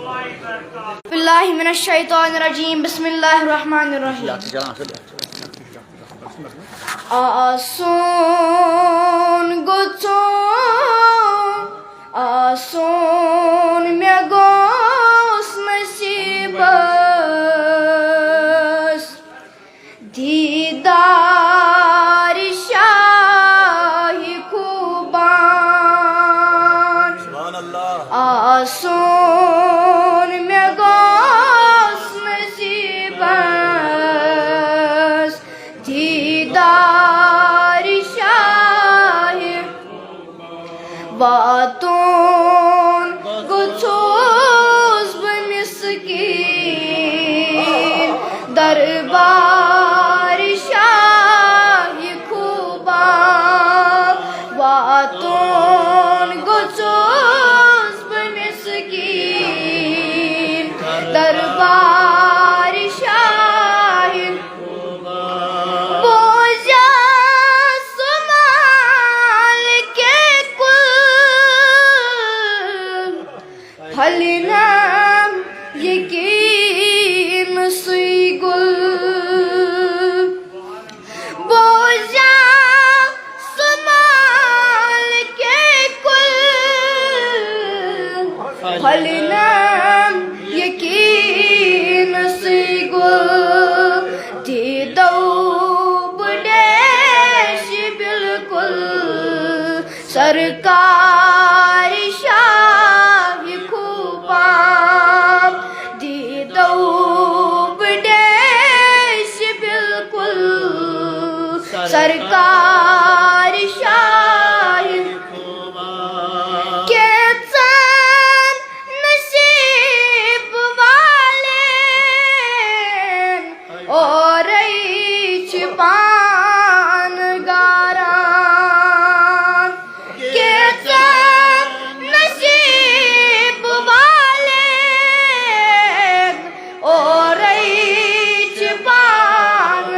बिस्मिल्लाहि मिनश शैतानिर रजीम बिस्मिल्लाहिर रहमानिर रहीम आसन गोचों आसन में गोस नसीबस दीदार शाही खुबान आसन में गोस नसीबस दीदार शाही बातों गुच्छोस बमिस्कीन दरबार शाही खुबा बातों गुच्छोस बमिस्कीन दरबार शाही बोझा सुमाल के कुल फलना यकीन सुई गुल बोझा सुमाल के कुल फलना यकीन सुई गुल दीदो बुडेश बिल्कुल सरकार शाही खुबा दीदो बुडेश बिल्कुल सरकार शाही के चंद नसीब वाले और पान गारान के चंद नसीब वाले और पान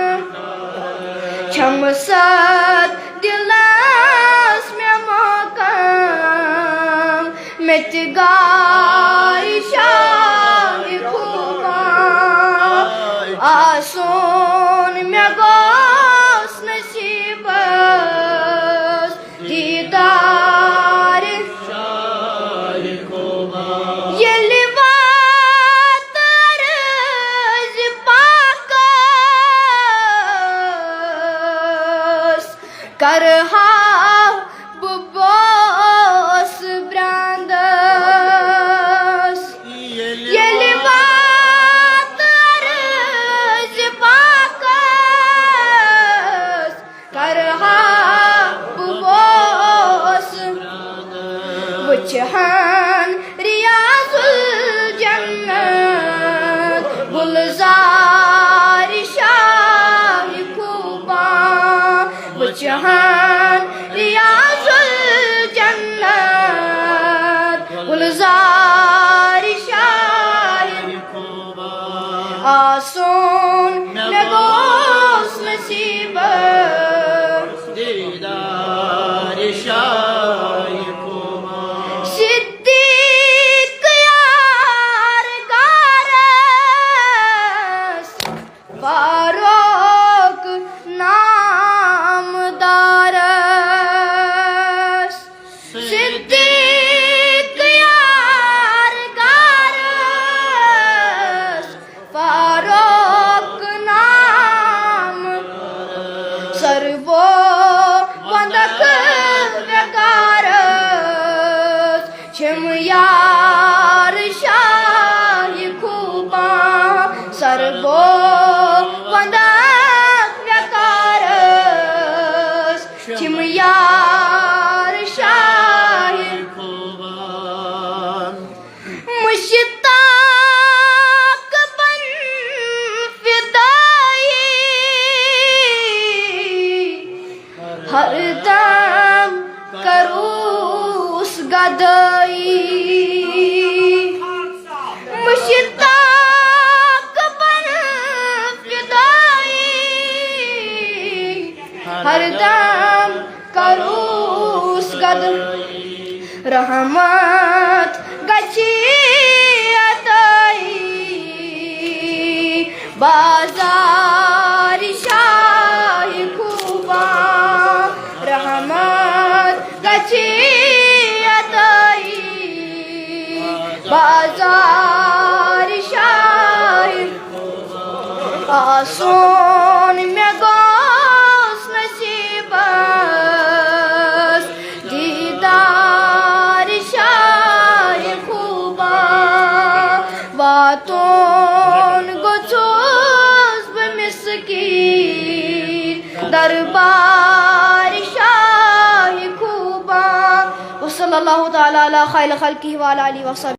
छमसत दिलास में मकाम मितगार शाही खुबा आसन में गोस नसीबस दीदार शाही खुबा ये लिवात अर्ज पाकस करहा बुबोस ब्रांदस ये लिवात अर्ज पाकस करहा बुबोस वजहन रियाजुल जन्नत गुलजार शाही खुबा वजहन रियाजुल जन्नत गुलजार शाही खुबा आसन में गोस नसीबस दीदार शाही खुबा सिद्दीक यार गारस फारूक नामदारस सिद्दीक यार गारस फारूक नाम सर्वो वंदक व्यकारस छिम यार शाही खुबा सर्वो वंदक व्यकारस छिम यार शाही खुबा मुश्ताक बन फिदाई हरदम करूस गदाई मुश्ताक बन फिदाई हरदम करूस गदाई रहमत गची खैर खल्क़िही व अला आलिहि व